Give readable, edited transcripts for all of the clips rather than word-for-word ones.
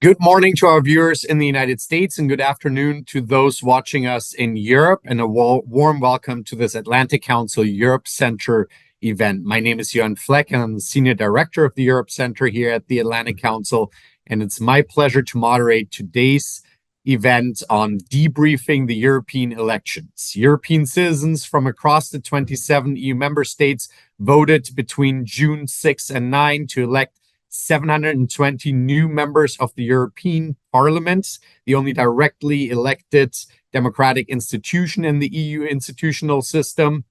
Good morning to our viewers in the United States, and good afternoon to those watching us in Europe, and a warm welcome to this Atlantic Council Europe Center event. My name is Jörn Fleck, and I'm the Senior Director of the Europe Center here at the Atlantic Council, and it's my pleasure to moderate today's event on debriefing the European elections. European citizens from across the 27 EU member states voted between June 6 and 9 to elect 720 new members of the European Parliament, the only directly elected democratic institution in the EU institutional system.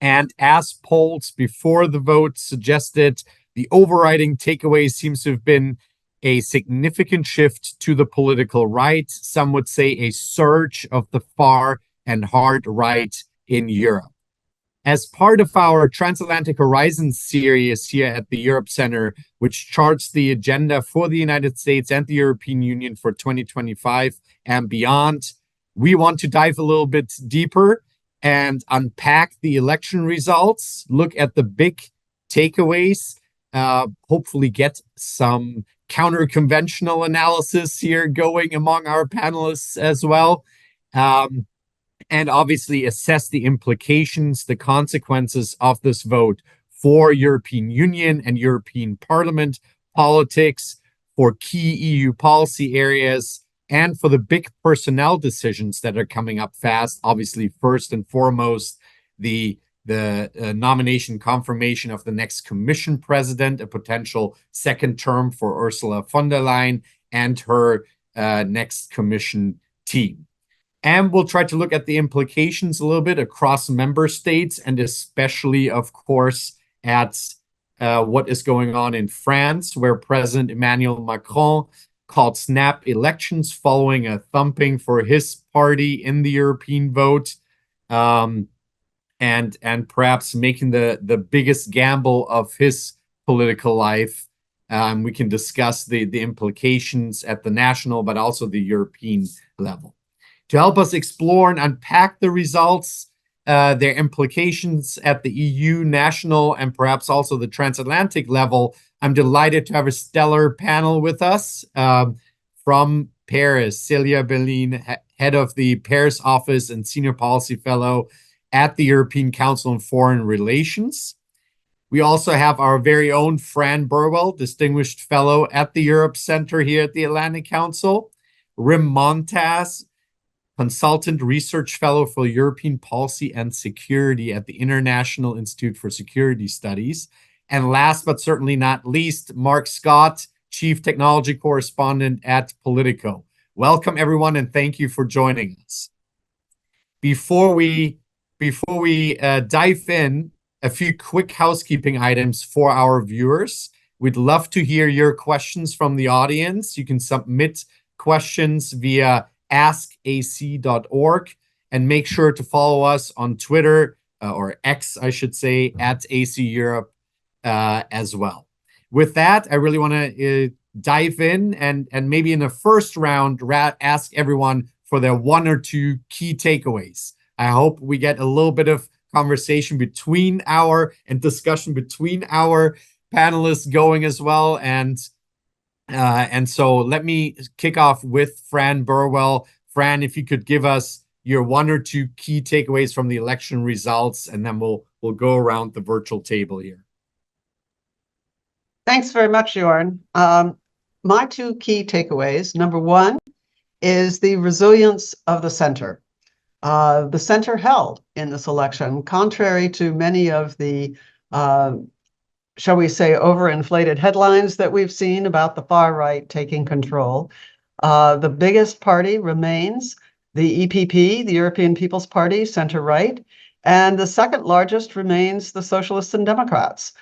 And as polls before the vote suggested, the overriding takeaway seems to have been a significant shift to the political right. Some would say a surge of the far and hard right in Europe. As part of our Transatlantic Horizon series here at the Europe Center, which charts the agenda for the United States and the European Union for 2025 and beyond, we want to dive a little bit deeper and unpack the election results, look at the big takeaways, hopefully get some counter-conventional analysis here going among our panelists as well. And obviously assess the implications, the consequences of this vote for European Union and European Parliament politics, for key EU policy areas, and for the big personnel decisions that are coming up fast. Obviously, first and foremost, the nomination confirmation of the next Commission president, a potential second term for Ursula von der Leyen, and her next Commission team. And we'll try to look at the implications a little bit across member states, and especially, of course, at what is going on in France, where President Emmanuel Macron called snap elections following a thumping for his party in the European vote, and perhaps making the biggest gamble of his political life. We can discuss the implications at the national, but also the European level. To help us explore and unpack the results, their implications at the EU, national, and perhaps also the transatlantic level, I'm delighted to have a stellar panel with us. From Paris, Celia Berlin, head of the Paris office and senior policy fellow at the European Council on Foreign Relations. We also have our very own Fran Burwell, distinguished fellow at the Europe Center here at the Atlantic Council. Rim Montaz, consultant research fellow for European policy and security at the International Institute for Security Studies. And last but certainly not least, Mark Scott, chief technology correspondent at Politico. Welcome, everyone, and thank you for joining us. Before we dive in, a few quick housekeeping items for our viewers. We'd love to hear your questions from the audience. You can submit questions via askac.org, and make sure to follow us on Twitter, or X, I should say, at AC Europe as well. With that, I really want to dive in and maybe in the first round, ask everyone for their one or two key takeaways. I hope we get a little bit of conversation and discussion between our panelists going as well. And so let me kick off with Fran Burwell. Fran, if you could give us your one or two key takeaways from the election results, and then we'll go around the virtual table here. Thanks very much, Jörn. My two key takeaways. Number one is the resilience of the center. The center held in this election, contrary to many of the shall we say, overinflated headlines that we've seen about the far right taking control. The biggest party remains the EPP, the European People's Party, center-right, and the second largest remains the Socialists and Democrats.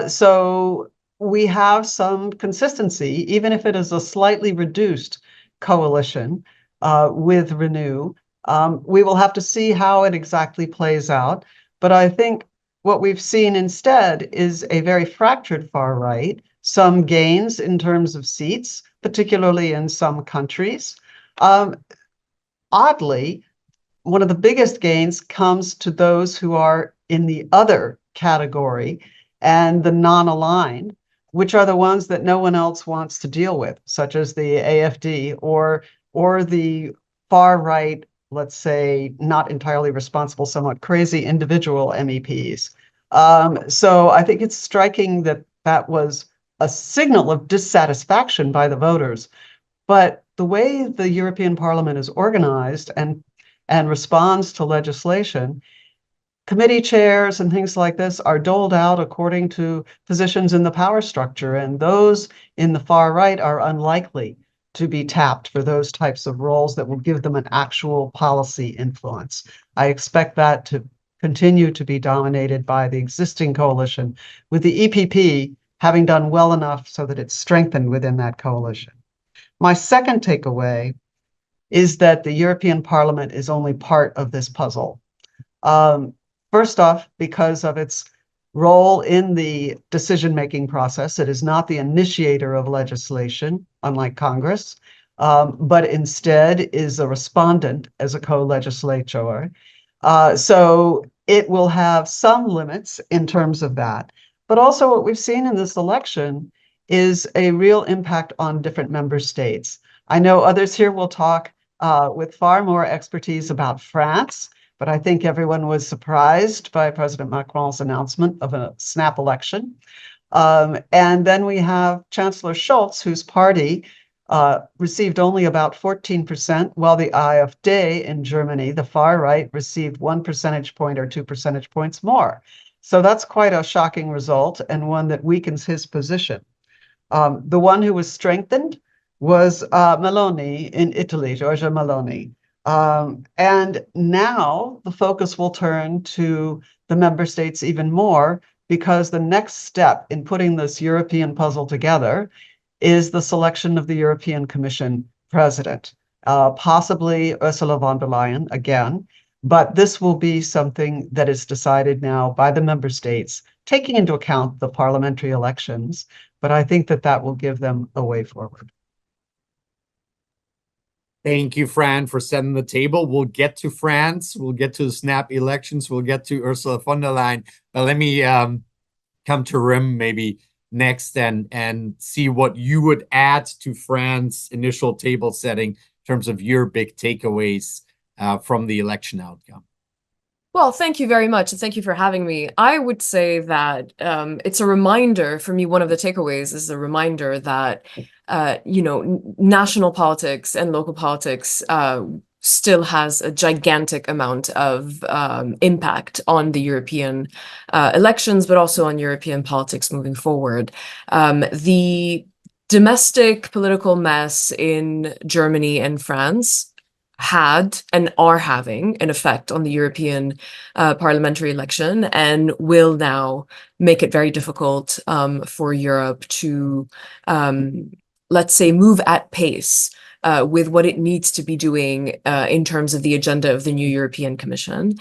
So we have some consistency, even if it is a slightly reduced coalition with Renew. We will have to see how it exactly plays out, but I think what we've seen instead is a very fractured far right, some gains in terms of seats, particularly in some countries. Oddly, one of the biggest gains comes to those who are in the other category and the non-aligned, which are the ones that no one else wants to deal with, such as the AFD or the far right, let's say, not entirely responsible, somewhat crazy individual MEPs. So I think it's striking that that was a signal of dissatisfaction by the voters. But the way the European Parliament is organized and responds to legislation, committee chairs and things like this are doled out according to positions in the power structure, and those in the far right are unlikely to be tapped for those types of roles that will give them an actual policy influence. I expect that to continue to be dominated by the existing coalition, with the EPP having done well enough so that it's strengthened within that coalition. My second takeaway is that the European Parliament is only part of this puzzle. First off, because of its role in the decision-making process, it is not the initiator of legislation, unlike Congress, but instead is a respondent as a co-legislator. So it will have some limits in terms of that. But also what we've seen in this election is a real impact on different member states. I know others here will talk with far more expertise about France, but I think everyone was surprised by President Macron's announcement of a snap election. And then we have Chancellor Scholz, whose party received only about 14%, while the AfD in Germany, the far right, received 1 percentage point or 2 percentage points more. So that's quite a shocking result and one that weakens his position. The one who was strengthened was Meloni in Italy, Giorgia Meloni. And now the focus will turn to the member states even more, because the next step in putting this European puzzle together is the selection of the European Commission president, possibly Ursula von der Leyen again. But this will be something that is decided now by the member states, taking into account the parliamentary elections. But I think that that will give them a way forward. Thank you, Fran, for setting the table. We'll get to France. We'll get to the snap elections. We'll get to Ursula von der Leyen. But let me come to Rim maybe next and see what you would add to Fran's initial table setting in terms of your big takeaways from the election outcome. Well, thank you very much, and thank you for having me. I would say that it's a reminder for me. One of the takeaways is a reminder that national politics and local politics still has a gigantic amount of impact on the European elections, but also on European politics moving forward. The domestic political mess in Germany and France had and are having an effect on the European parliamentary election, and will now make it very difficult for Europe to, let's say, move at pace with what it needs to be doing in terms of the agenda of the new European Commission.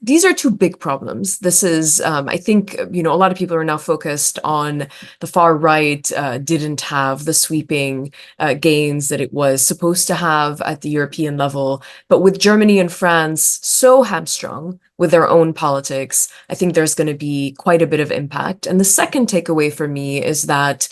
These are two big problems. This is, I think, a lot of people are now focused on the far right didn't have the sweeping gains that it was supposed to have at the European level. But with Germany and France so hamstrung with their own politics, I think there's going to be quite a bit of impact. And the second takeaway for me is that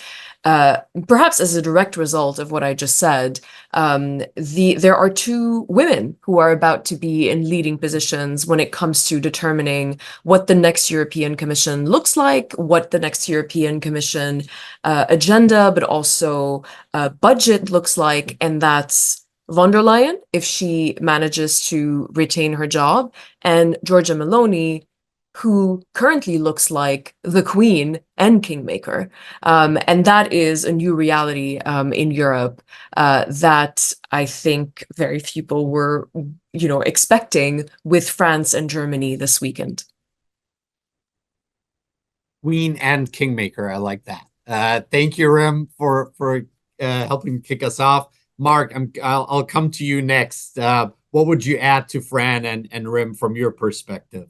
perhaps as a direct result of what I just said, there are two women who are about to be in leading positions when it comes to determining what the next European Commission looks like, what the next European Commission agenda, but also budget looks like. And that's von der Leyen, if she manages to retain her job, and Giorgia Meloni, who currently looks like the queen and kingmaker. And that is a new reality in Europe that I think very few people were, expecting with France and Germany this weekend. Queen and kingmaker, I like that. Thank you, Rim, for helping kick us off. Mark, I'll come to you next. What would you add to Fran and Rim from your perspective?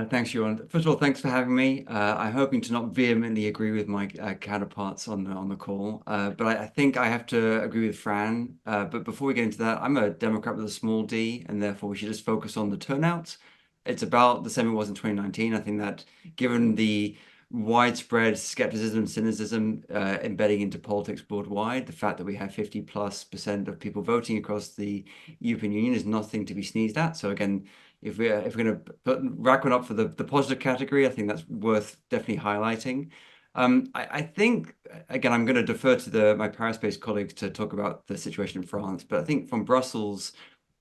Thanks, Johan. First of all, thanks for having me. I'm hoping to not vehemently agree with my counterparts on the call, but I think I have to agree with Fran. But before we get into that, I'm a Democrat with a small d, and therefore we should just focus on the turnout. It's about the same it was in 2019. I think that given the widespread skepticism, cynicism embedding into politics worldwide. The fact that we have 50+% of people voting across the European Union is nothing to be sneezed at. So again, if we're going to rack one up for the positive category, I think that's worth definitely highlighting. I think, again, I'm going to defer to my Paris-based colleagues to talk about the situation in France, but I think from Brussels,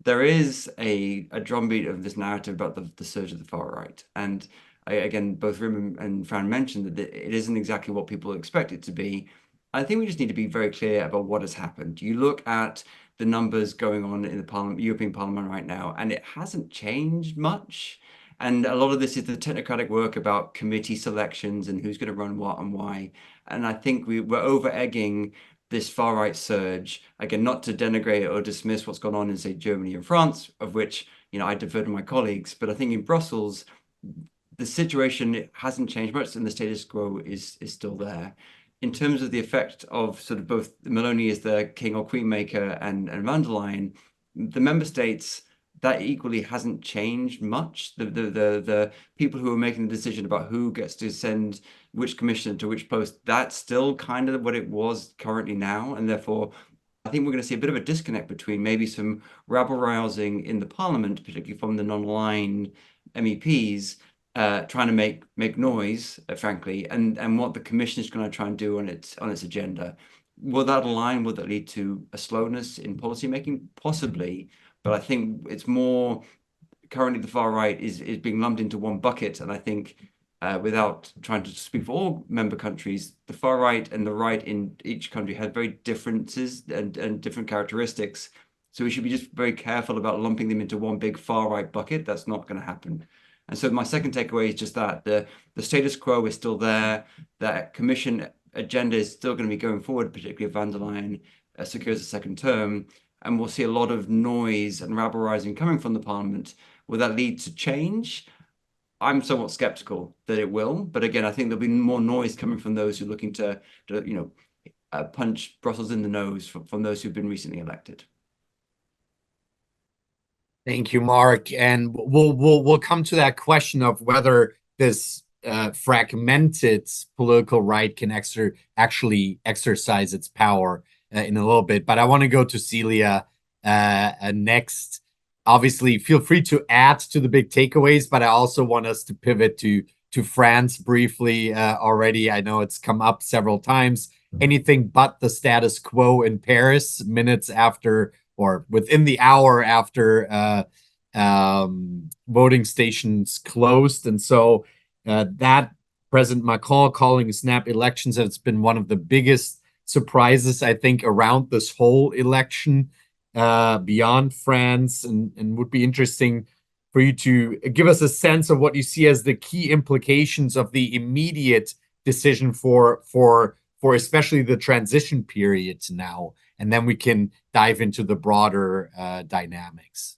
there is a drumbeat of this narrative about the surge of the far right. And again, both Rim and Fran mentioned that it isn't exactly what people expect it to be. I think we just need to be very clear about what has happened. You look at the numbers going on in the European Parliament right now, and it hasn't changed much. And a lot of this is the technocratic work about committee selections and who's going to run what and why. And I think we're over-egging this far-right surge, again, not to denigrate or dismiss what's gone on in, say, Germany and France, of which, I defer to my colleagues. But I think in Brussels, the situation hasn't changed much, and the status quo is still there. In terms of the effect of sort of both Meloni as the king or queen maker and van der Leyen, the member states, that equally hasn't changed much. The people who are making the decision about who gets to send which commissioner to which post, that's still kind of what it was currently now. And therefore, I think we're going to see a bit of a disconnect between maybe some rabble-rousing in the parliament, particularly from the non-aligned MEPs, trying to make noise, frankly, and what the commission is going to try and do on its agenda. Will that align? Will that lead to a slowness in policymaking? Possibly. But I think it's more currently the far right is being lumped into one bucket. And I think without trying to speak for all member countries, the far right and the right in each country have very differences and different characteristics. So we should be just very careful about lumping them into one big far right bucket. That's not going to happen. And so my second takeaway is just that the status quo is still there. That commission agenda is still going to be going forward, particularly if van der Leyen secures a second term. And we'll see a lot of noise and rabble-rousing coming from the parliament. Will that lead to change? I'm somewhat skeptical that it will. But again, I think there'll be more noise coming from those who are looking to punch Brussels in the nose from those who've been recently elected. Thank you, Mark. And we'll come to that question of whether this fragmented political right can actually exercise its power in a little bit. But I want to go to Celia next. Obviously, feel free to add to the big takeaways, but I also want us to pivot to France briefly already. I know it's come up several times. Anything but the status quo in Paris, minutes after or within the hour after voting stations closed. And so that President Macron calling snap elections has been one of the biggest surprises, I think, around this whole election beyond France, and would be interesting for you to give us a sense of what you see as the key implications of the immediate decision for especially the transition period now, and then we can dive into the broader dynamics.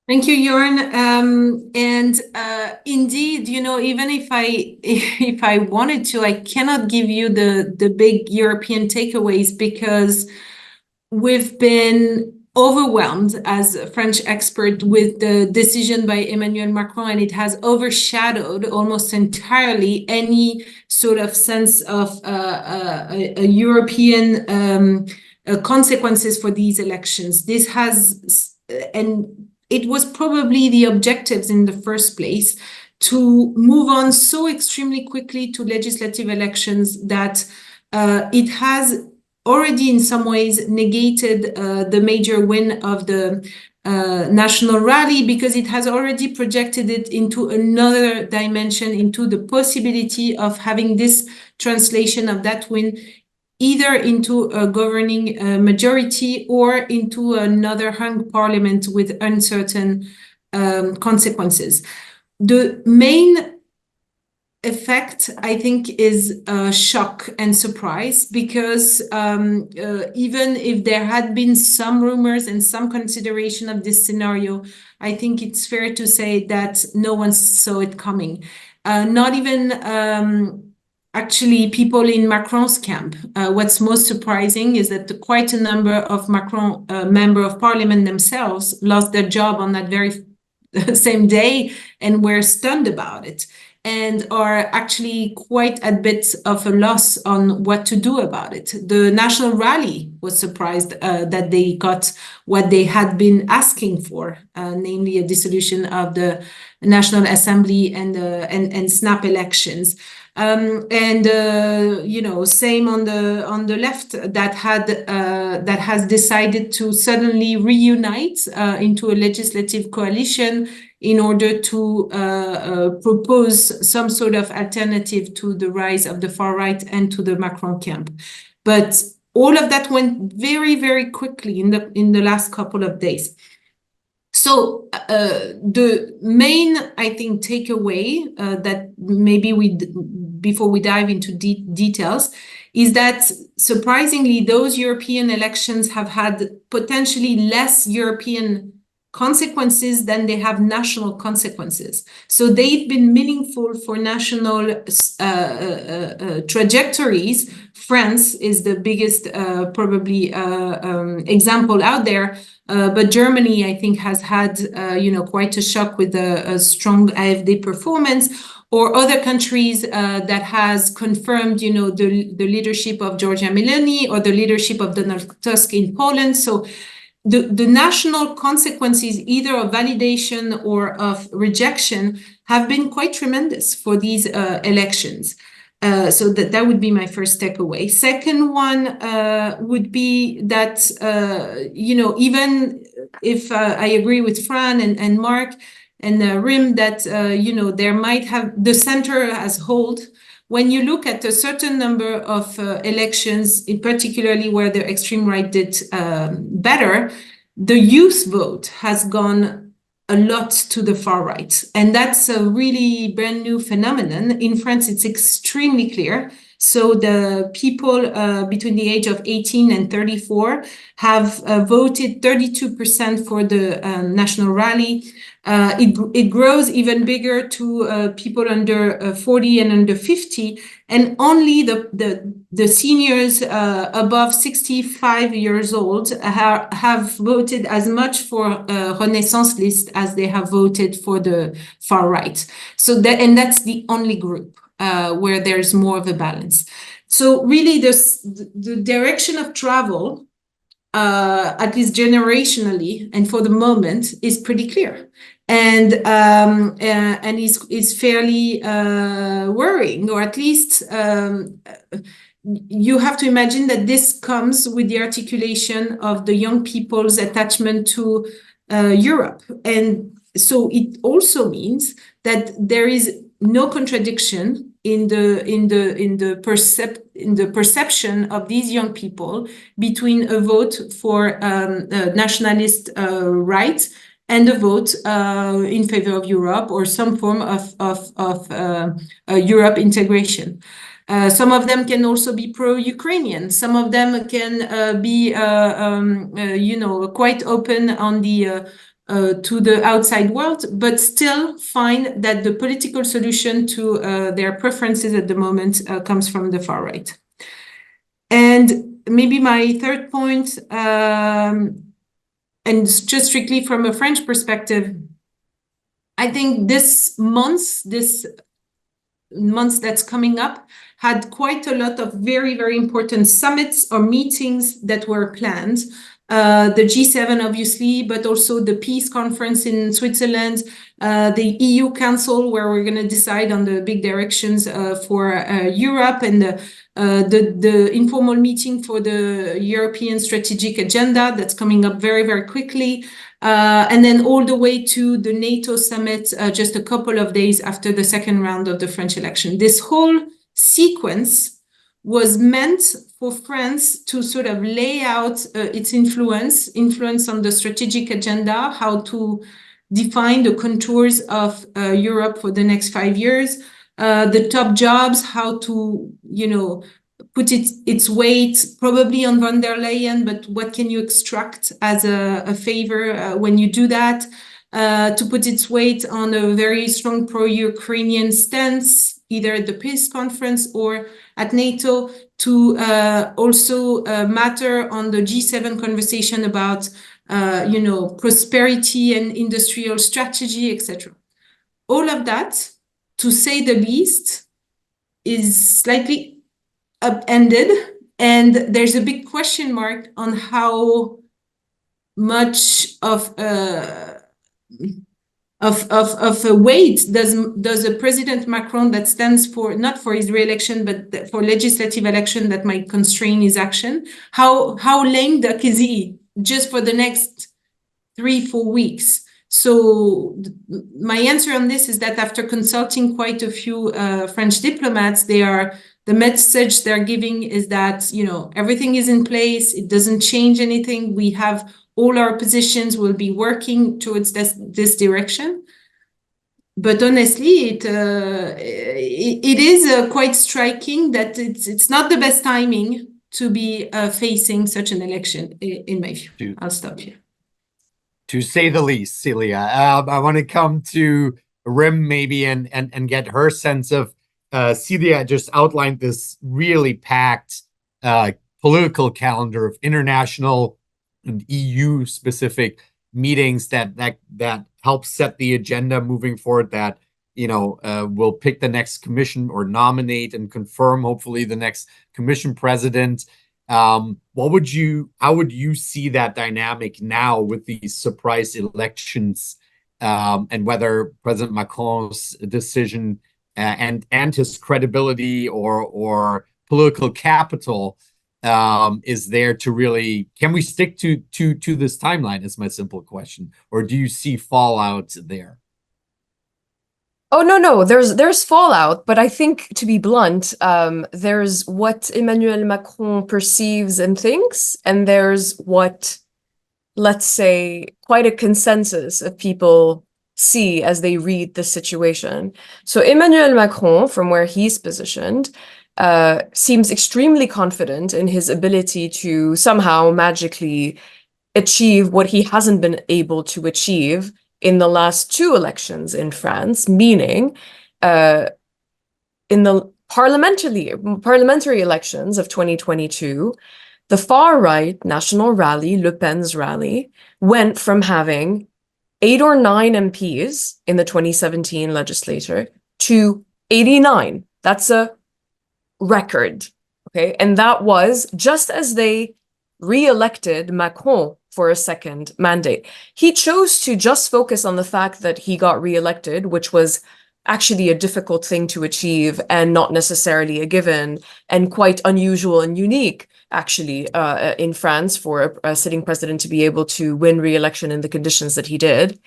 Thank you, Jorn. Indeed, even if I wanted to, I cannot give you the big European takeaways because we've been overwhelmed as a French expert with the decision by Emmanuel Macron, and it has overshadowed almost entirely any sort of sense of a European consequences for these elections. This has, and it was probably the objectives in the first place to move on so extremely quickly to legislative elections that it has already in some ways negated the major win of the national rally, because it has already projected it into another dimension, into the possibility of having this translation of that win either into a governing majority or into another hung parliament with uncertain consequences. The main effect, I think, is shock and surprise, because even if there had been some rumors and some consideration of this scenario, I think it's fair to say that no one saw it coming. Not even actually people in Macron's camp. What's most surprising is that quite a number of Macron member of parliament themselves lost their job on that very same day, and were stunned about it, and are actually quite a bit of a loss on what to do about it. The National Rally was surprised that they got what they had been asking for, namely a dissolution of the National Assembly and snap elections. Same on the left, that has decided to suddenly reunite into a legislative coalition in order to propose some sort of alternative to the rise of the far right and to the Macron camp. But all of that went very, very quickly in the last couple of days. So the main, I think, takeaway that maybe before we dive into details, is that surprisingly, those European elections have had potentially less European consequences than they have national consequences. So they've been meaningful for national trajectories. France is the biggest probably example out there, but Germany, I think, has had quite a shock with a strong AfD performance, or other countries that has confirmed, the leadership of Giorgia Meloni or the leadership of Donald Tusk in Poland. So the national consequences, either of validation or of rejection, have been quite tremendous for these elections. So that would be my first takeaway. Second one would be that, even if I agree with Fran and Mark and Rim that, there might have, the center as hold, when you look at a certain number of elections, in particularly where the extreme right did better, the youth vote has gone a lot to the far right. And that's a really brand new phenomenon. In France, it's extremely clear. So the people between the age of 18 and 34 have voted 32% for the National Rally. It grows even bigger to people under 40 and under 50, and only the seniors above 65 years old have voted as much for Renaissance list as they have voted for the far right. So that's the only group where there's more of a balance. So really, the direction of travel, at least generationally and for the moment, is pretty clear, and is fairly worrying, or at least you have to imagine that this comes with the articulation of the young people's attachment to Europe, and so it also means that there is no contradiction in the perception of these young people between a vote for nationalist right and a vote in favor of Europe or some form of Europe integration. Some of them can also be pro-Ukrainian. Some of them can be, quite open on the to the outside world, but still find that the political solution to their preferences at the moment comes from the far right. And maybe my third point, and just strictly from a French perspective, I think this month that's coming up had quite a lot of very, very important summits or meetings that were planned. The G7, obviously, but also the Peace Conference in Switzerland, the EU Council, where we're going to decide on the big directions for Europe, and the informal meeting for the European Strategic Agenda that's coming up very, very quickly. And then all the way to the NATO summit just a couple of days after the second round of the French election. This whole sequence was meant for France to sort of lay out its influence on the strategic agenda, how to define the contours of Europe for the next 5 years, the top jobs, how to, put its weight probably on von der Leyen, but what can you extract as a favor when you do that? To put its weight on a very strong pro-Ukrainian stance, either at the Peace Conference or at NATO, to also matter on the G7 conversation about prosperity and industrial strategy, etc. All of that, to say the least, is slightly upended, and there's a big question mark on how much of a weight does a President Macron that stands for not for his re-election but for legislative election that might constrain his action? How lame duck is he just for the next 3-4 weeks? So my answer on this is that after consulting quite a few French diplomats, the message they're giving is that, everything is in place. It doesn't change anything. We have all our positions. Will be working towards this direction. But honestly, it is quite striking that it's not the best timing to be facing such an election, in my view. I'll stop here. To say the least, Celia. I want to come to Rim maybe and get her sense of Celia just outlined this really packed political calendar of international and EU specific meetings that help set the agenda moving forward, that will pick the next commission or nominate and confirm hopefully the next commission president. How would you see that dynamic now with these surprise elections, and whether President Macron's decision and his credibility or political capital is there to really, can we stick to this timeline, is my simple question, or do you see fallout there? Oh, no, there's fallout, but I think, to be blunt, there's what Emmanuel Macron perceives and thinks, and there's what, let's say, quite a consensus of people see as they read the situation. So Emmanuel Macron, from where he's positioned, seems extremely confident in his ability to somehow magically achieve what he hasn't been able to achieve in the last 2 elections in France, meaning in the parliamentary elections of 2022, the far-right National Rally, Le Pen's rally, went from having 8 or 9 MPs in the 2017 legislature to 89. That's a record, okay? And that was just as they re-elected Macron for a second mandate. He chose to just focus on the fact that he got re-elected, which was actually a difficult thing to achieve and not necessarily a given, and quite unusual and unique, actually, in France for a sitting president to be able to win re-election in the conditions that he did.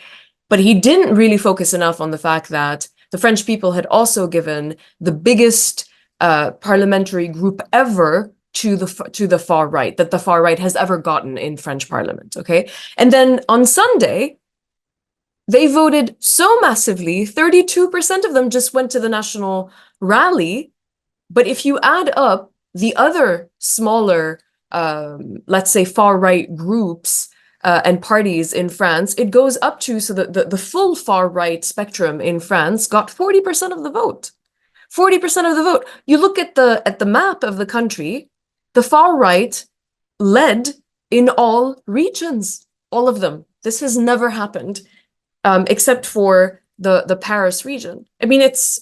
But he didn't really focus enough on the fact that the French people had also given the biggest parliamentary group ever to the far right, that the far right has ever gotten in French parliament, okay? And then on Sunday, they voted so massively, 32% of them just went to the national rally. But if you add up the other smaller, let's say, far-right groups and parties in France, it goes up to, so the full far-right spectrum in France got 40% of the vote. 40% of the vote. You look at the map of the country, the far-right led in all regions, all of them. This has never happened, except for the Paris region. I mean, it's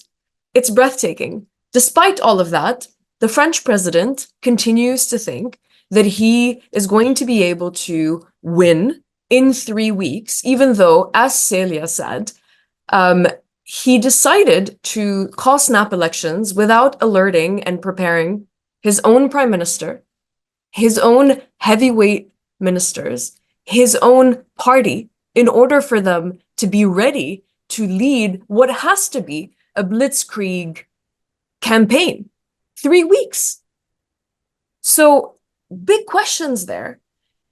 breathtaking. Despite all of that, the French president continues to think that he is going to be able to win in 3 weeks, even though, as Celia said, he decided to call snap elections without alerting and preparing his own prime minister, his own heavyweight ministers, his own party, in order for them to be ready to lead what has to be a blitzkrieg campaign. 3 weeks. So big questions there.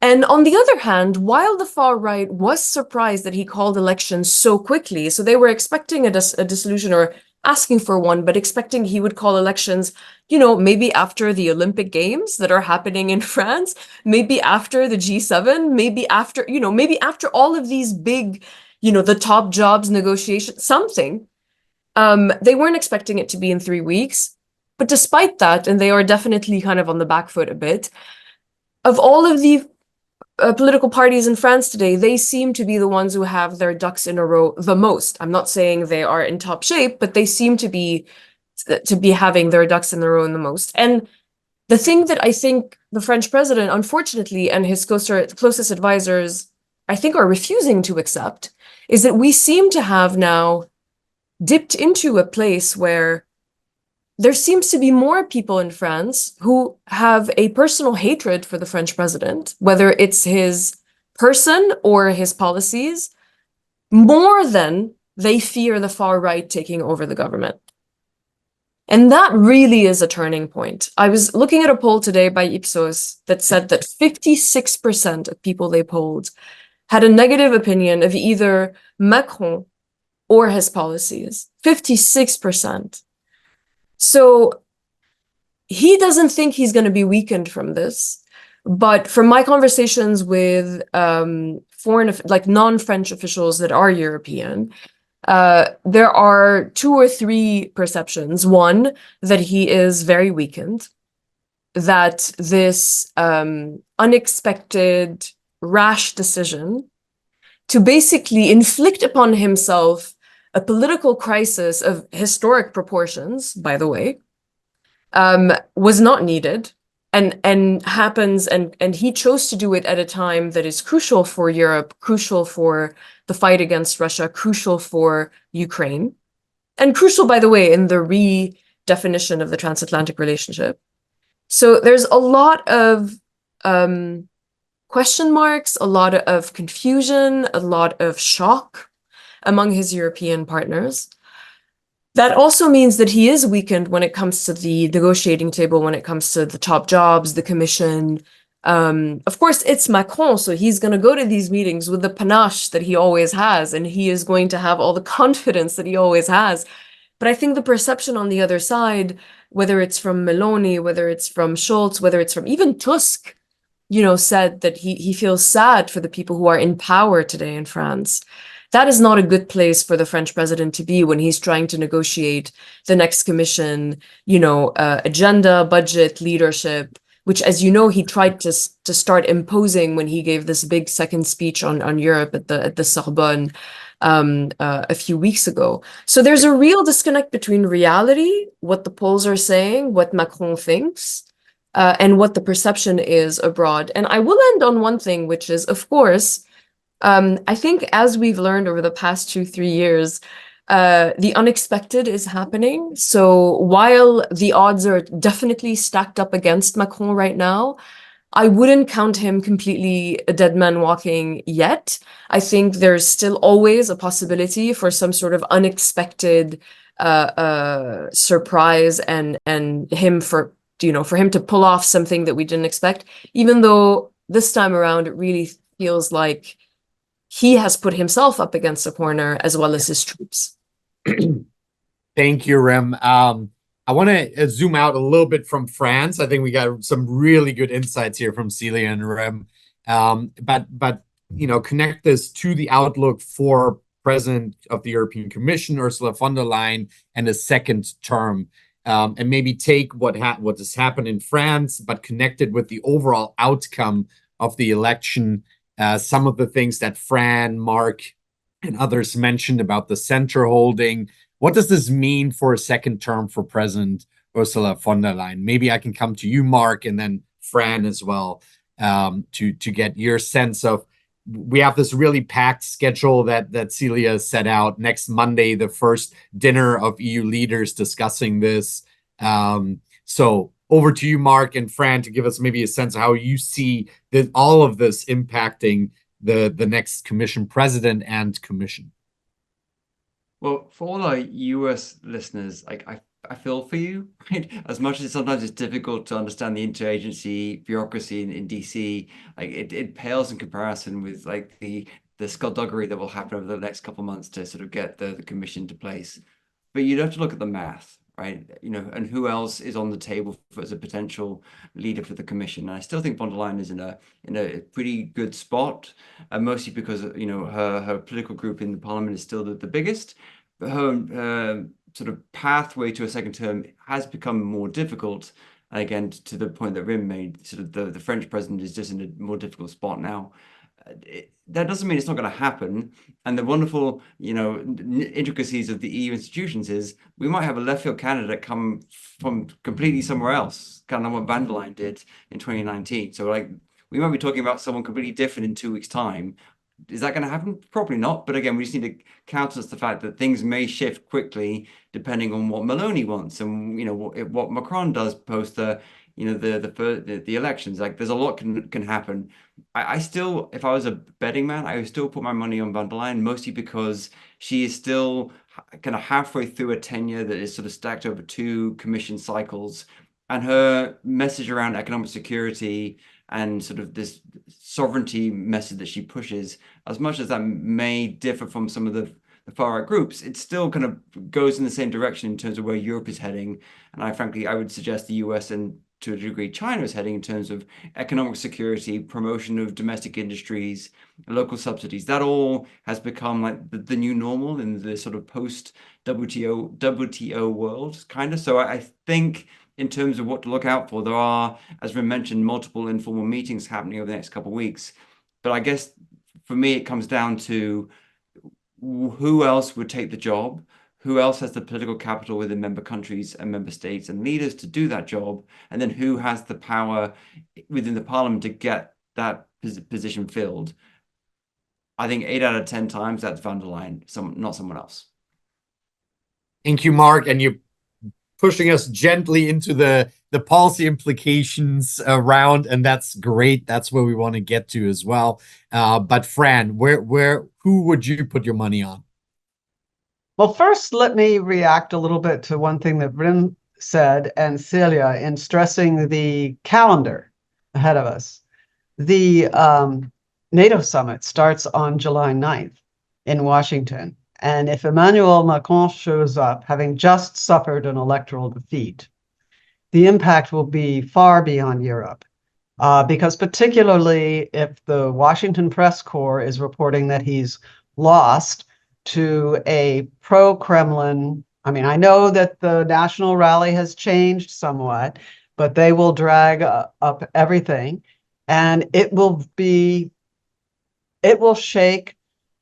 And on the other hand, while the far right was surprised that he called elections so quickly, so they were expecting a dissolution or asking for one, but expecting he would call elections, maybe after the Olympic Games that are happening in France, maybe after the G7, maybe after all of these big, the top jobs negotiations, something. They weren't expecting it to be in 3 weeks. But despite that, and they are definitely kind of on the back foot a bit, of all of the political parties in France today, they seem to be the ones who have their ducks in a row the most. I'm not saying they are in top shape, but they seem to be having their ducks in the row the most. And the thing that I think the French president, unfortunately, and his closest advisors, I think, are refusing to accept is that we seem to have now dipped into a place where there seems to be more people in France who have a personal hatred for the French president, whether it's his person or his policies, more than they fear the far right taking over the government. And that really is a turning point. I was looking at a poll today by Ipsos that said that 56% of people they polled had a negative opinion of either Macron or his policies. 56%. So he doesn't think he's going to be weakened from this. But from my conversations with non-French officials that are European, there are 2 or 3 perceptions. One, that he is very weakened, that this unexpected, rash decision to basically inflict upon himself a political crisis of historic proportions, by the way, was not needed and happens, and he chose to do it at a time that is crucial for Europe, crucial for the fight against Russia, crucial for Ukraine, and crucial, by the way, in the redefinition of the transatlantic relationship. So there's a lot of question marks, a lot of confusion, a lot of shock among his European partners. That also means that he is weakened when it comes to the negotiating table, when it comes to the top jobs, the commission. Of course, it's Macron, so he's going to go to these meetings with the panache that he always has, and he is going to have all the confidence that he always has. But I think the perception on the other side, whether it's from Meloni, whether it's from Scholz, whether it's from even Tusk, said that he feels sad for the people who are in power today in France. That is not a good place for the French president to be when he's trying to negotiate the next commission, agenda, budget, leadership, which, as you know, he tried to start imposing when he gave this big second speech on Europe at the Sorbonne a few weeks ago. So there's a real disconnect between reality, what the polls are saying, what Macron thinks, and what the perception is abroad. And I will end on one thing, which is, of course, I think as we've learned over the past 2-3 years, the unexpected is happening. So while the odds are definitely stacked up against Macron right now, I wouldn't count him completely a dead man walking yet. I think there's still always a possibility for some sort of unexpected surprise and him for him to pull off something that we didn't expect, even though this time around it really feels like he has put himself up against a corner as well as his troops. Thank you, Rem. I want to zoom out a little bit from France. I think we got some really good insights here from Celia and Rem. But connect this to the outlook for President of the European Commission, Ursula von der Leyen, and a second term. And maybe take what has happened in France, but connect it with the overall outcome of the election. Some of the things that Fran, Mark, and others mentioned about the center holding. What does this mean for a second term for President Ursula von der Leyen? Maybe I can come to you, Mark, and then Fran as well, to get your sense of. We have this really packed schedule that Celia set out. Next Monday, the first dinner of EU leaders discussing this. So over to you, Mark and Fran, to give us maybe a sense of how you see all of this impacting the next Commission president and Commission. Well, for all our US listeners, I feel for you, right? As much as sometimes it's difficult to understand the interagency bureaucracy in DC, it pales in comparison with the skullduggery that will happen over the next couple of months to sort of get the commission to place. But you'd have to look at the math, right? And who else is on the table as a potential leader for the commission? And I still think von der Leyen is in a pretty good spot, mostly because her political group in the parliament is still the biggest. But her sort of pathway to a second term has become more difficult And again, to the point that Rim made, sort of the French president is just in a more difficult spot now. That doesn't mean it's not going to happen. And the wonderful, intricacies of the EU institutions is we might have a left field candidate come from completely somewhere else, kind of what van der Leyen did in 2019. So like we might be talking about someone completely different in 2 weeks' time. Is that going to happen? Probably not. But again, we just need to countenance the fact that things may shift quickly depending on what Meloni wants and what Macron does post the elections. Like there's a lot can happen. I still, if I was a betting man, I would still put my money on van der Leyen, mostly because she is still kind of halfway through a tenure that is sort of stacked over 2 commission cycles, and her message around economic security and sort of this sovereignty message that she pushes, as much as that may differ from some of the far right groups, it still kind of goes in the same direction in terms of where Europe is heading. And I would suggest the US and to a degree China is heading in terms of economic security, promotion of domestic industries, local subsidies. That all has become like the new normal in the sort of post WTO world, kind of. So I think in terms of what to look out for, there are, as we mentioned, multiple informal meetings happening over the next couple of weeks. But I guess for me, it comes down to who else would take the job, who else has the political capital within member countries and member states and leaders to do that job, and then who has the power within the parliament to get that position filled. I think 8 out of 10 times that's van der Leyen, not someone else. Thank you, Mark. And you're pushing us gently into the policy implications around, and that's great. That's where we want to get to as well. But Fran, who would you put your money on? Well, first, let me react a little bit to one thing that Brim said and Celia in stressing the calendar ahead of us. The NATO summit starts on July 9th in Washington. And if Emmanuel Macron shows up, having just suffered an electoral defeat, the impact will be far beyond Europe. Because particularly if the Washington press corps is reporting that he's lost to a pro-Kremlin, I mean, I know that the national rally has changed somewhat, but they will drag up everything, and it will shake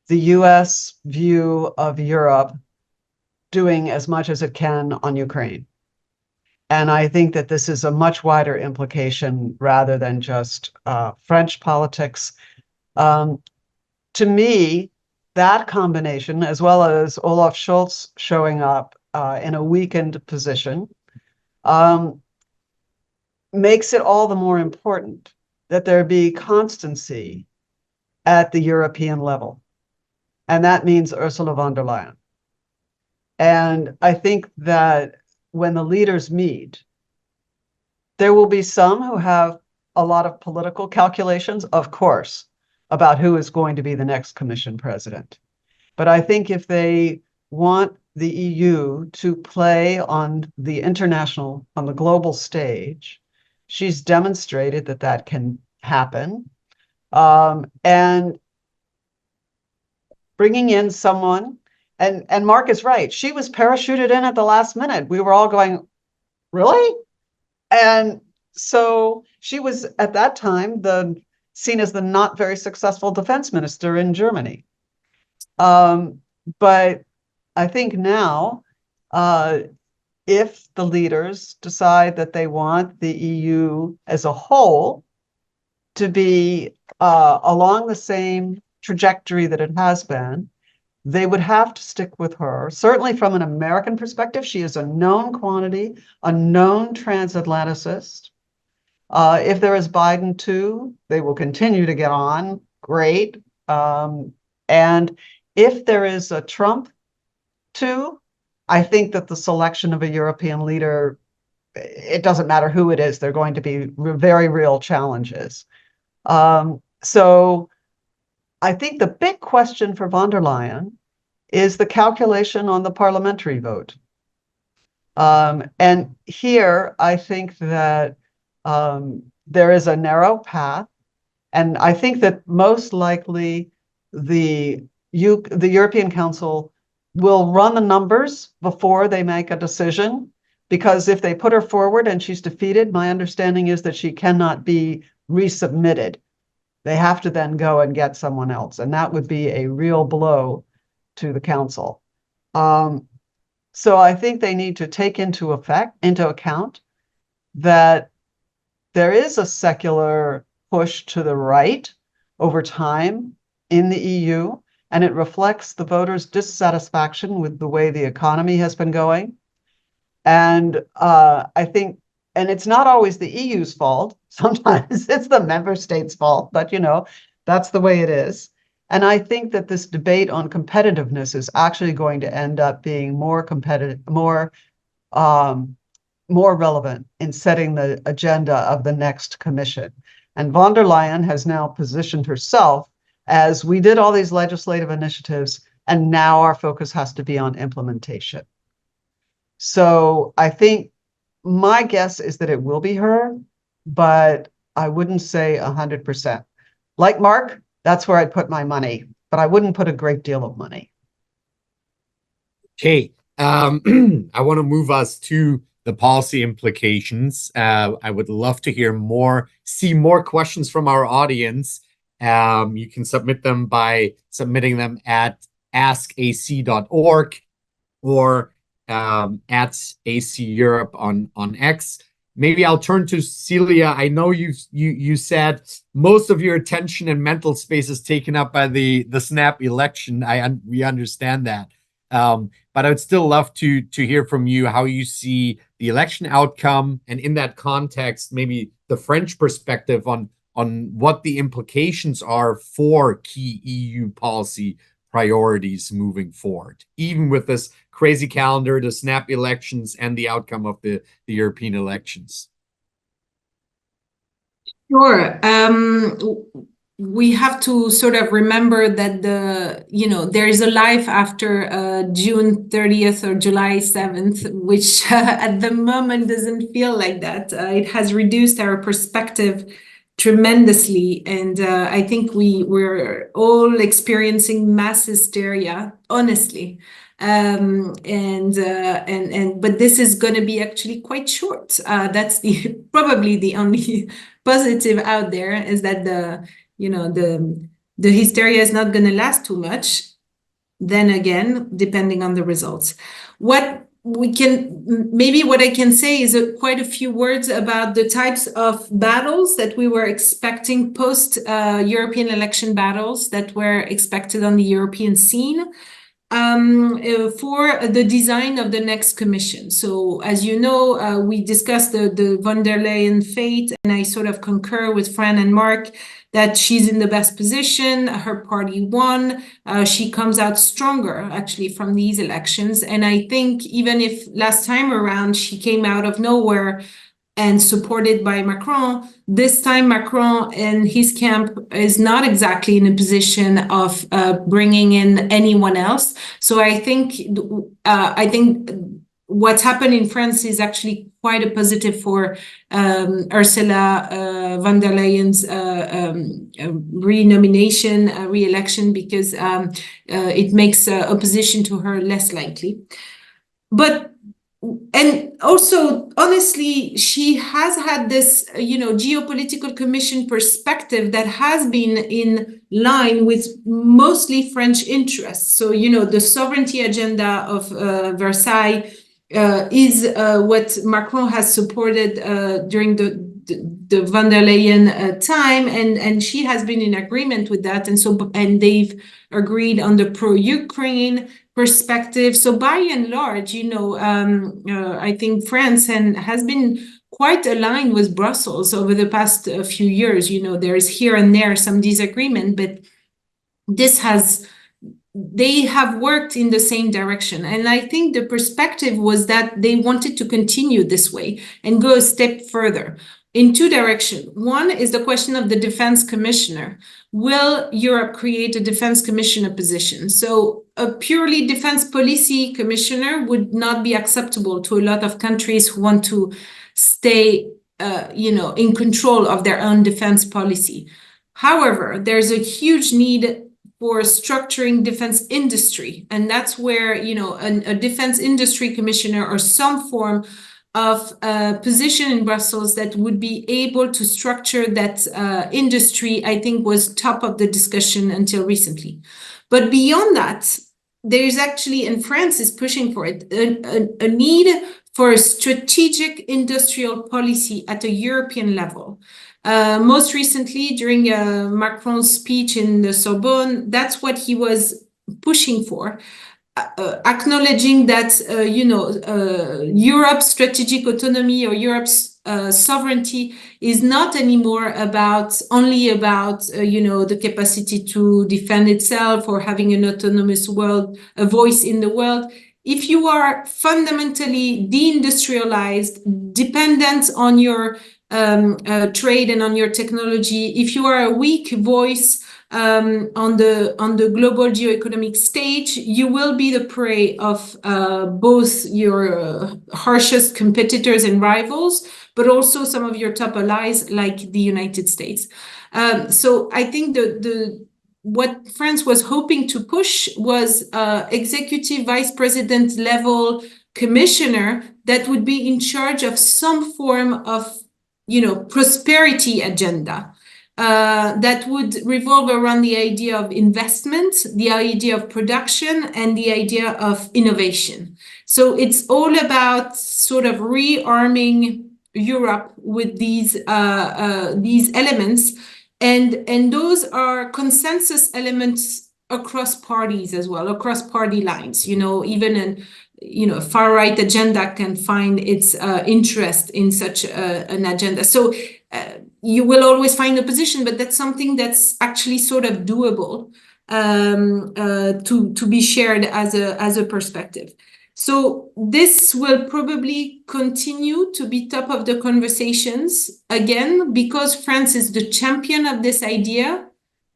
the US view of Europe doing as much as it can on Ukraine. And I think that this is a much wider implication rather than just French politics. To me, that combination, as well as Olaf Scholz showing up in a weakened position, makes it all the more important that there be constancy at the European level. And that means Ursula von der Leyen. And I think that when the leaders meet, there will be some who have a lot of political calculations, of course, about who is going to be the next Commission president. But I think if they want the EU to play on the global stage, she's demonstrated that that can happen. And bringing in someone, and Mark is right, she was parachuted in at the last minute. We were all going, really? And so she was at that time seen as the not very successful defense minister in Germany. But I think now, if the leaders decide that they want the EU as a whole to be along the same trajectory that it has been, they would have to stick with her. Certainly from an American perspective, she is a known quantity, a known transatlanticist. If there is Biden too, they will continue to get on. Great. And if there is a Trump too, I think that the selection of a European leader, it doesn't matter who it is, they're going to be very real challenges. So I think the big question for von der Leyen is the calculation on the parliamentary vote. And here, I think that there is a narrow path, and I think that most likely the European Council will run the numbers before they make a decision. because if they put her forward and she's defeated, my understanding is that she cannot be resubmitted. They have to then go and get someone else, and that would be a real blow to the council. So I think they need to take into account that there is a secular push to the right over time in the EU, and it reflects the voters' dissatisfaction with the way the economy has been going. And I think, and it's not always the EU's fault. Sometimes it's the member states' fault, but that's the way it is. And I think that this debate on competitiveness is actually going to end up being more competitive, more relevant in setting the agenda of the next commission. And von der Leyen has now positioned herself as, we did all these legislative initiatives, and now our focus has to be on implementation. So I think my guess is that it will be her, but I wouldn't say 100%. Like Mark, that's where I'd put my money, but I wouldn't put a great deal of money. Okay, I want to move us to the policy implications. I would love to hear more, see more questions from our audience. You can submit them by submitting them at askac.org or at AC Europe on X. Maybe I'll turn to Celia. I know you said most of your attention and mental space is taken up by the snap election. We understand that, but I would still love to hear from you how you see the election outcome, and in that context, maybe the French perspective on what the implications are for key EU policy priorities moving forward, even with this crazy calendar, the snap elections, and the outcome of the European elections. Sure. We have to sort of remember that there is a life after June 30th or July 7th, which at the moment doesn't feel like that. It has reduced our perspective tremendously, and I think we're all experiencing mass hysteria, honestly. But this is going to be actually quite short. That's probably the only positive out there, is that the hysteria is not going to last too much. Then again, depending on the results. What I can say is quite a few words about the types of battles that we were expecting post European election battles that were expected on the European scene for the design of the next commission. So as you know, we discussed the von der Leyen fate, and I sort of concur with Fran and Mark that she's in the best position. Her party won. She comes out stronger, actually, from these elections. And I think even if last time around she came out of nowhere and supported by Macron, this time Macron and his camp is not exactly in a position of bringing in anyone else. So I think what's happened in France is actually quite a positive for Ursula von der Leyen's re-election, because it makes opposition to her less likely. And also, honestly, she has had this, geopolitical commission perspective that has been in line with mostly French interests. So, the sovereignty agenda of Versailles is what Macron has supported during the von der Leyen time, and she has been in agreement with that, and they've agreed on the pro-Ukraine perspective. So by and large, I think France has been quite aligned with Brussels over the past few years. There is here and there some disagreement, but they have worked in the same direction. And I think the perspective was that they wanted to continue this way and go a step further in two directions. One is the question of the defense commissioner. Will Europe create a defense commissioner position? So a purely defense policy commissioner would not be acceptable to a lot of countries who want to stay, in control of their own defense policy. However, there's a huge need for structuring defense industry. And that's where, a defense industry commissioner or some form of a position in Brussels that would be able to structure that industry, I think, was top of the discussion until recently. But beyond that, there is actually, and France is pushing for it, a need for a strategic industrial policy at a European level. Most recently, during Macron's speech in the Sorbonne, that's what he was pushing for. Acknowledging that, Europe's strategic autonomy or Europe's sovereignty is not anymore only about the capacity to defend itself or having an autonomous world, a voice in the world. If you are fundamentally deindustrialized, dependent on your trade and on your technology, if you are a weak voice on the global geoeconomic stage, you will be the prey of both your harshest competitors and rivals, but also some of your top allies like the United States. So I think what France was hoping to push was executive vice president level commissioner that would be in charge of some form of prosperity agenda. That would revolve around the idea of investment, the idea of production, and the idea of innovation. So it's all about sort of rearming Europe with these elements, and those are consensus elements across parties as well, across party lines. Even a far-right agenda can find its interest in such an agenda. So you will always find opposition, but that's something that's actually sort of doable to be shared as a perspective. So this will probably continue to be top of the conversations. Again, because France is the champion of this idea,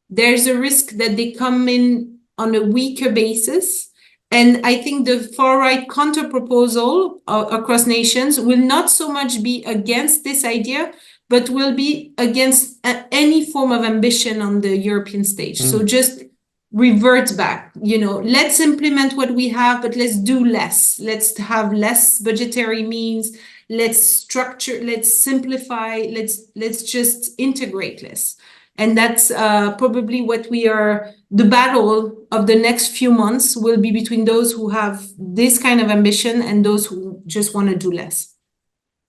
there's a risk that they come in on a weaker basis. And I think the far-right counter-proposal across nations will not so much be against this idea, but will be against any form of ambition on the European stage. So just revert back, let's implement what we have, but let's do less. Let's have less budgetary means. Let's structure, let's simplify, let's just integrate less. And that's probably what the battle of the next few months will be between those who have this kind of ambition and those who just want to do less.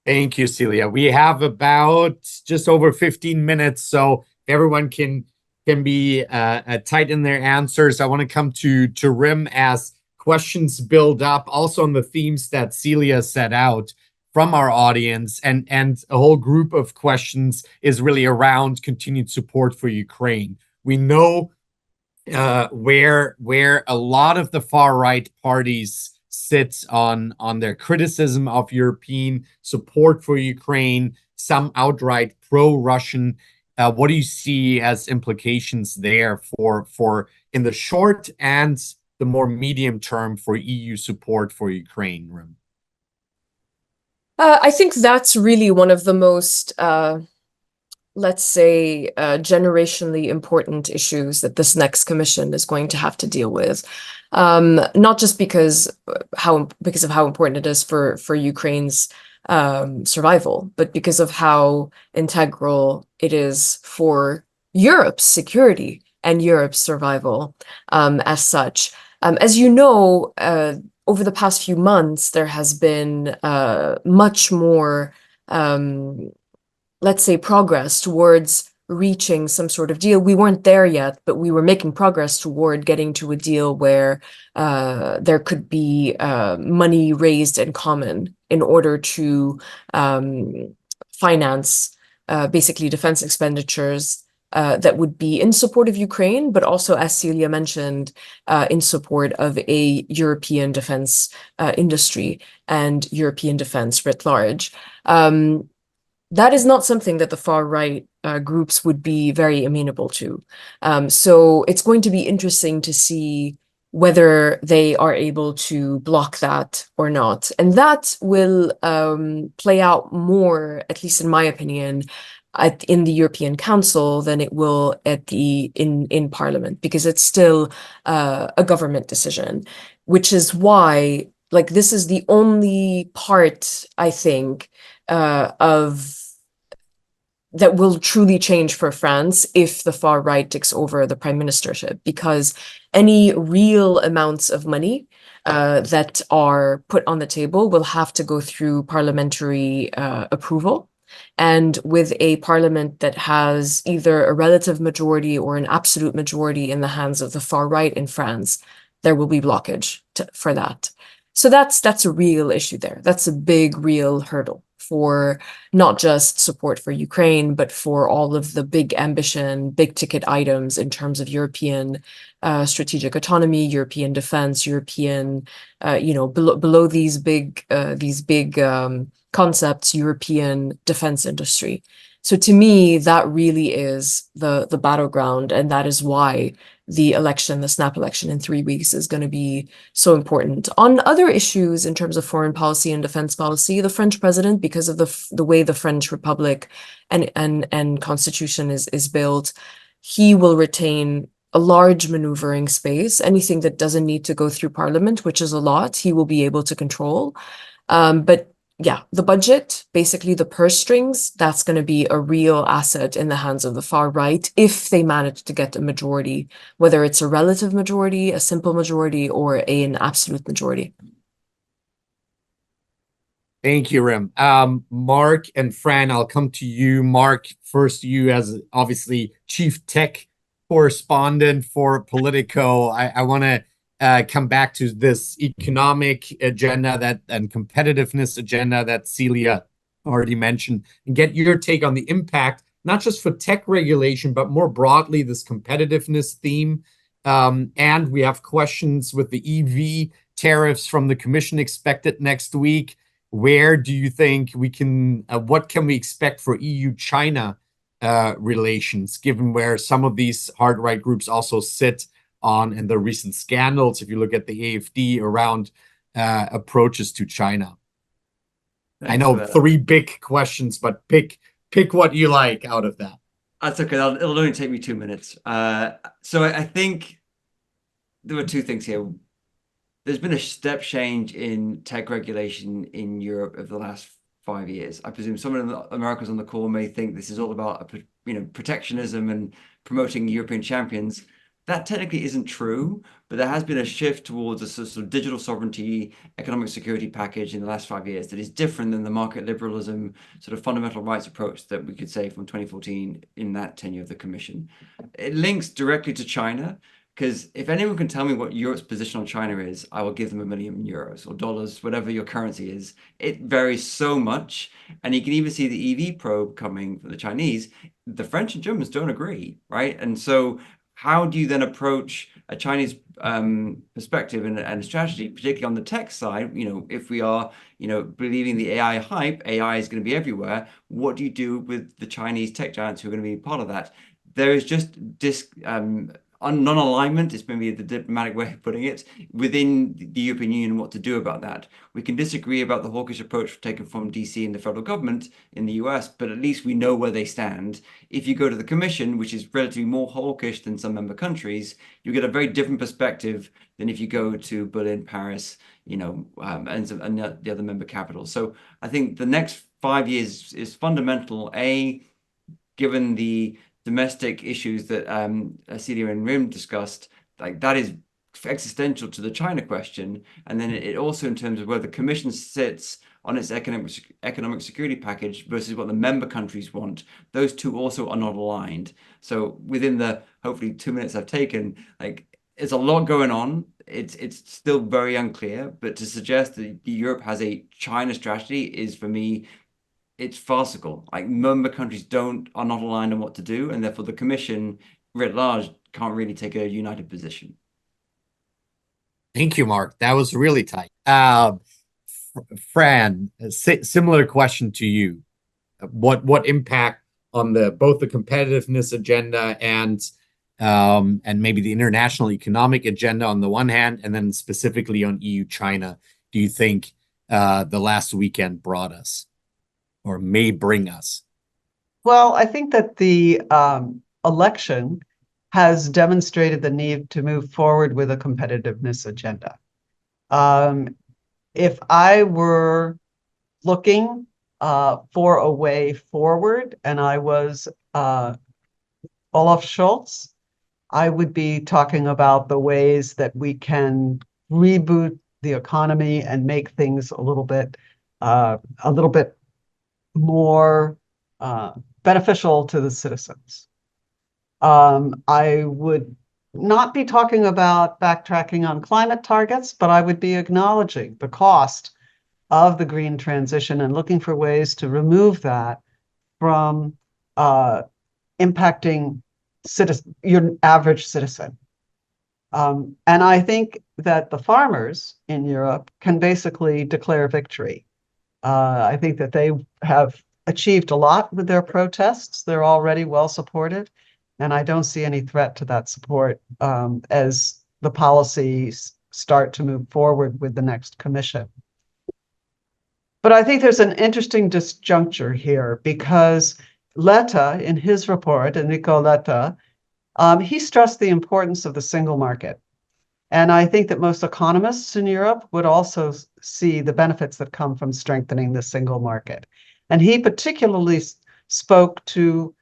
Thank you, Celia. We have about just over 15 minutes, so everyone can be tight in their answers. I want to come to Rim as questions build up, also on the themes that Celia set out from our audience, and a whole group of questions is really around continued support for Ukraine. We know where a lot of the far-right parties sit on their criticism of European support for Ukraine, some outright pro-Russian. What do you see as implications there for in the short and the more medium term for EU support for Ukraine, Rim? I think that's really one of the most, let's say, generationally important issues that this next commission is going to have to deal with. Not just because of how important it is for Ukraine's survival, but because of how integral it is for Europe's security and Europe's survival as such. As you know, over the past few months, there has been much more, let's say, progress towards reaching some sort of deal. We weren't there yet, but we were making progress toward getting to a deal where there could be money raised in common in order to finance basically defense expenditures that would be in support of Ukraine, but also, as Celia mentioned, in support of a European defense industry and European defense writ large. That is not something that the far-right groups would be very amenable to. So it's going to be interesting to see whether they are able to block that or not. And that will play out more, at least in my opinion, in the European Council than it will in Parliament, because it's still a government decision, which is why, like this is the only part, I think, of that will truly change for France if the far right takes over the prime ministership, because any real amounts of money that are put on the table will have to go through parliamentary approval. And with a parliament that has either a relative majority or an absolute majority in the hands of the far right in France, there will be blockage for that. So that's a real issue there. That's a big, real hurdle for not just support for Ukraine, but for all of the big ambition, big ticket items in terms of European strategic autonomy, European defense, European, below these big concepts, European defense industry. So to me, that really is the battleground, and that is why the election, the snap election in 3 weeks, is going to be so important. On other issues in terms of foreign policy and defense policy, the French president, because of the way the French Republic and constitution is built, he will retain a large maneuvering space. Anything that doesn't need to go through parliament, which is a lot, he will be able to control. But yeah, the budget, basically the purse strings, that's going to be a real asset in the hands of the far right if they manage to get a majority, whether it's a relative majority, a simple majority, or an absolute majority. Thank you, Rim. Mark and Fran, I'll come to you. Mark, first, you as obviously chief tech correspondent for Politico. I want to come back to this economic agenda and competitiveness agenda that Celia already mentioned, and get your take on the impact, not just for tech regulation, but more broadly, this competitiveness theme. And we have questions with the EV tariffs from the Commission expected next week. Where do you think we can, what can we expect for EU-China relations, given where some of these hard right groups also sit on in the recent scandals, if you look at the AfD around approaches to China? I know 3 big questions, but pick what you like out of that. That's okay. It'll only take me 2 minutes. So I think there were 2 things here. There's been a step change in tech regulation in Europe over the last 5 years. I presume some of the Americans on the call may think this is all about, protectionism and promoting European champions. That technically isn't true, but there has been a shift towards a sort of digital sovereignty, economic security package in the last 5 years that is different than the market liberalism, sort of fundamental rights approach that we could say from 2014 in that tenure of the Commission. It links directly to China, because if anyone can tell me what Europe's position on China is, I will give them €1 million or dollars, whatever your currency is. It varies so much. And you can even see the EV probe coming from the Chinese. The French and Germans don't agree, right? And so how do you then approach a Chinese perspective and strategy, particularly on the tech side? If we are, believing the AI hype, AI is going to be everywhere. What do you do with the Chinese tech giants who are going to be part of that? There is just non-alignment is maybe the diplomatic way of putting it, within the European Union, what to do about that. We can disagree about the hawkish approach taken from DC and the federal government in the US, but at least we know where they stand. If you go to the Commission, which is relatively more hawkish than some member countries, you get a very different perspective than if you go to Berlin, Paris, and the other member capitals. So I think the next 5 years is fundamental, given the domestic issues that Celia and Rim discussed, like that is existential to the China question. And then it also, in terms of where the Commission sits on its economic security package versus what the member countries want, those two also are not aligned. So within the hopefully 2 minutes I've taken, like there's a lot going on. It's still very unclear, but to suggest that Europe has a China strategy is, for me, it's farcical. Like member countries are not aligned on what to do, and therefore the Commission writ large can't really take a united position. Thank you, Mark. That was really tight. Fran, similar question to you. What impact on both the competitiveness agenda and maybe the international economic agenda on the one hand, and then specifically on EU-China, do you think the last weekend brought us, or may bring us? Well, I think that the election has demonstrated the need to move forward with a competitiveness agenda. if I were looking for a way forward and I was Olaf Scholz, I would be talking about the ways that we can reboot the economy and make things a little bit more beneficial to the citizens. I would not be talking about backtracking on climate targets, but I would be acknowledging the cost of the green transition and looking for ways to remove that from impacting your average citizen. And I think that the farmers in Europe can basically declare victory. I think that they have achieved a lot with their protests. They're already well supported, and I don't see any threat to that support as the policies start to move forward with the next commission. But I think there's an interesting disjuncture here because Letta, in his report, Enrico Letta, he stressed the importance of the single market. And I think that most economists in Europe would also see the benefits that come from strengthening the single market. And he particularly spoke to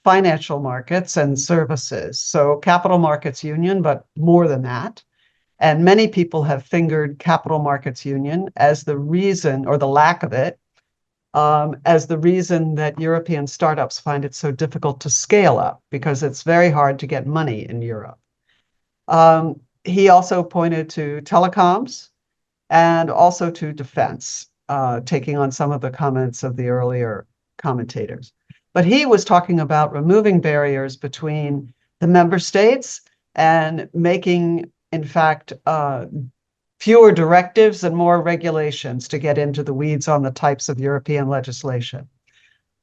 financial markets and services. So capital markets union, but more than that. And many people have fingered capital markets union as the reason, or the lack of it, as the reason that European startups find it so difficult to scale up because it's very hard to get money in Europe. He also pointed to telecoms and also to defense, taking on some of the comments of the earlier commentators. But he was talking about removing barriers between the member states and making, in fact, fewer directives and more regulations to get into the weeds on the types of European legislation.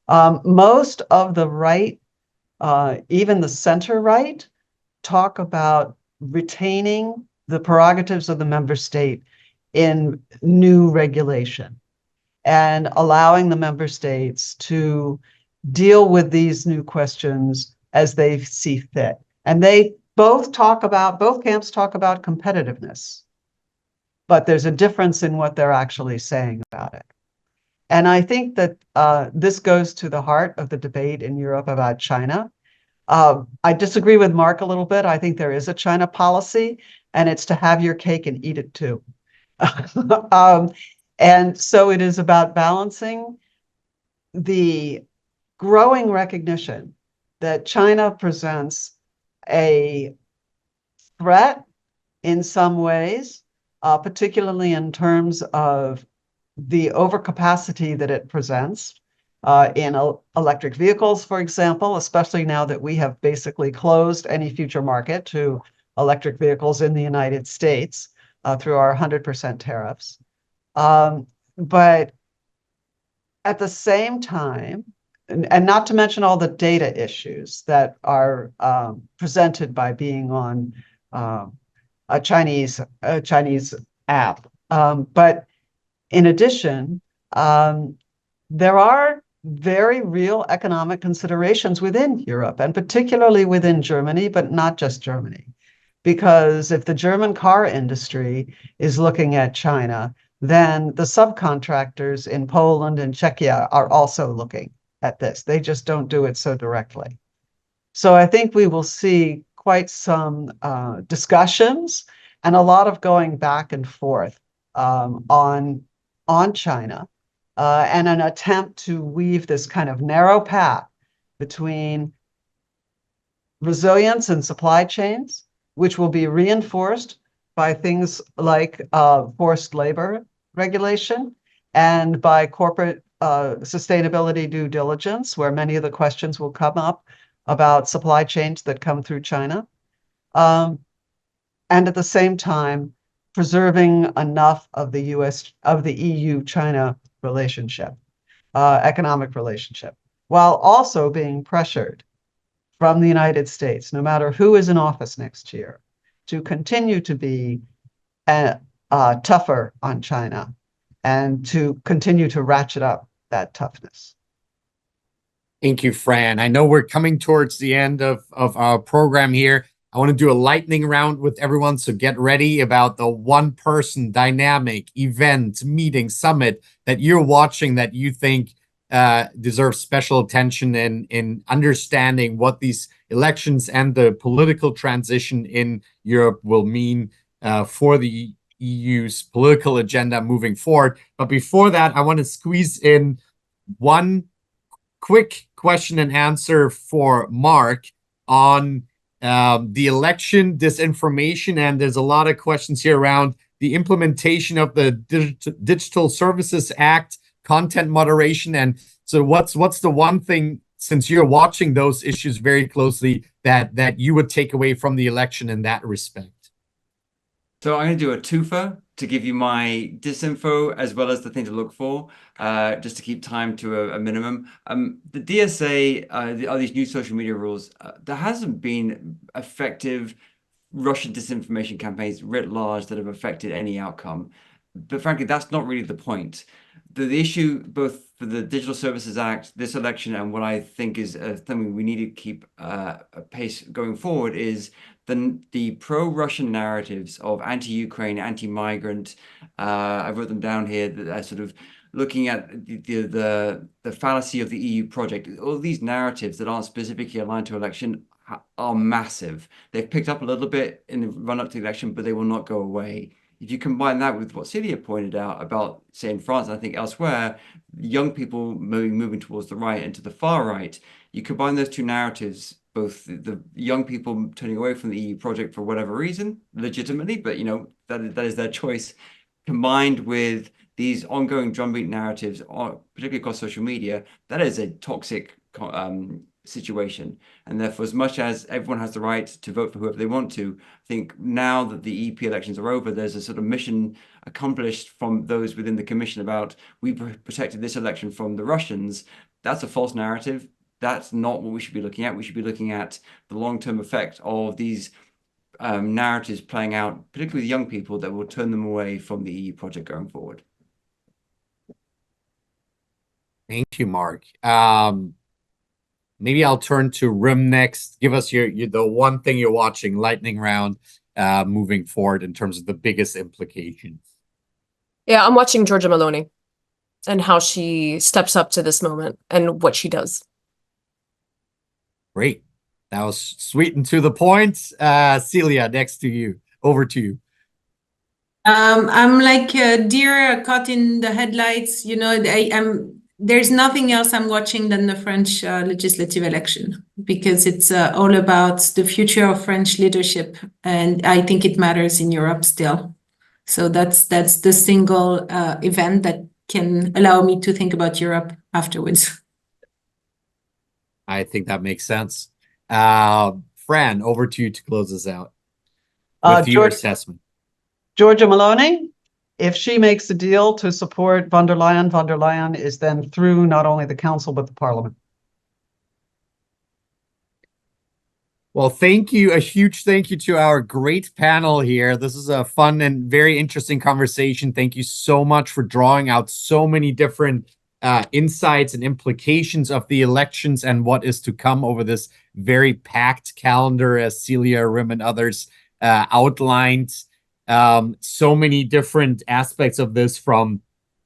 Most of the right, even the center right, talk about retaining the prerogatives of the member state in new regulation and allowing the member states to deal with these new questions as they see fit. And they both camps talk about competitiveness, but there's a difference in what they're actually saying about it. And I think that this goes to the heart of the debate in Europe about China. I disagree with Mark a little bit. I think there is a China policy, and it's to have your cake and eat it too. And so it is about balancing the growing recognition that China presents a threat in some ways, particularly in terms of the overcapacity that it presents in electric vehicles, for example, especially now that we have basically closed any future market to electric vehicles in the United States through our 100% tariffs. But at the same time, and not to mention all the data issues that are presented by being on a Chinese app. But in addition, there are very real economic considerations within Europe, and particularly within Germany, but not just Germany. Because if the German car industry is looking at China, then the subcontractors in Poland and Czechia are also looking at this. They just don't do it so directly. So I think we will see quite some discussions and a lot of going back and forth on China and an attempt to weave this kind of narrow path between resilience and supply chains, which will be reinforced by things like forced labor regulation and by corporate sustainability due diligence, where many of the questions will come up about supply chains that come through China. And at the same time, preserving enough of the EU-China relationship, economic relationship, while also being pressured from the United States, no matter who is in office next year, to continue to be tougher on China and to continue to ratchet up that toughness. Thank you, Fran. I know we're coming towards the end of our program here. I want to do a lightning round with everyone, so get ready about the one person, dynamic, event, meeting, summit that you're watching that you think deserves special attention in understanding what these elections and the political transition in Europe will mean for the EU's political agenda moving forward. But before that, I want to squeeze in one quick question and answer for Mark on the election disinformation. And there's a lot of questions here around the implementation of the Digital Services Act, content moderation. And so what's the one thing, since you're watching those issues very closely, that you would take away from the election in that respect? So I'm going to do a twofer to give you my disinfo as well as the thing to look for, just to keep time to a minimum. The DSA, these new social media rules, there hasn't been effective Russian disinformation campaigns writ large that have affected any outcome. But frankly, that's not really the point. The issue, both for the Digital Services Act, this election, and what I think is something we need to keep a pace going forward, is the pro-Russian narratives of anti-Ukraine, anti-migrant. I wrote them down here, that are sort of looking at the fallacy of the EU project. All these narratives that aren't specifically aligned to election are massive. They've picked up a little bit in the run-up to the election, but they will not go away. If you combine that with what Celia pointed out about, say, in France, and I think elsewhere, young people moving towards the right and to the far right, you combine those two narratives, both the young people turning away from the EU project for whatever reason, legitimately, but that is their choice, combined with these ongoing drumbeat narratives, particularly across social media, that is a toxic situation. And therefore, as much as everyone has the right to vote for whoever they want to, I think now that the EP elections are over, there's a sort of mission accomplished from those within the commission about, we protected this election from the Russians. That's a false narrative. That's not what we should be looking at. We should be looking at the long-term effect of these narratives playing out, particularly with young people, that will turn them away from the EU project going forward. Thank you, Mark. Maybe I'll turn to Rim next. Give us the one thing you're watching, lightning round, moving forward in terms of the biggest implications. Yeah, I'm watching Giorgia Meloni and how she steps up to this moment and what she does. Great. That was sweet and to the point. Celia, next to you. Over to you. I'm like a deer caught in the headlights. There's nothing else I'm watching than the French legislative election, because it's all about the future of French leadership, and I think it matters in Europe still. So that's the single event that can allow me to think about Europe afterwards. I think that makes sense. Fran, over to you to close us out with your assessment. Giorgia Meloni, if she makes a deal to support von der Leyen is then through not only the council, but the parliament. Well, thank you. A huge thank you to our great panel here. This is a fun and very interesting conversation. Thank you so much for drawing out so many different insights and implications of the elections and what is to come over this very packed calendar, as Celia, Rim, and others outlined. So many different aspects of this, from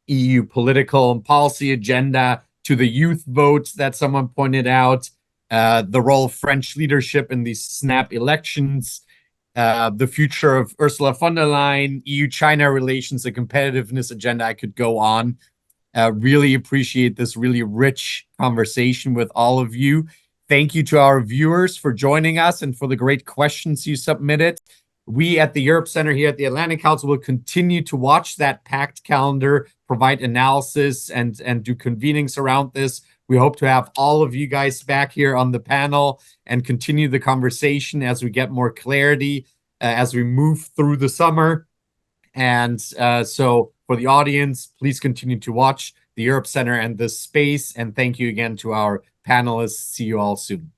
EU political and policy agenda to the youth votes that someone pointed out, the role of French leadership in these snap elections, the future of Ursula von der Leyen, EU-China relations, the competitiveness agenda. I could go on. Really appreciate this really rich conversation with all of you. Thank you to our viewers for joining us and for the great questions you submitted. We at the Europe Center here at the Atlantic Council will continue to watch that packed calendar, provide analysis, and do convenings around this. We hope to have all of you guys back here on the panel and continue the conversation as we get more clarity as we move through the summer. And so for the audience, please continue to watch the Europe Center and this space. And thank you again to our panelists. See you all soon.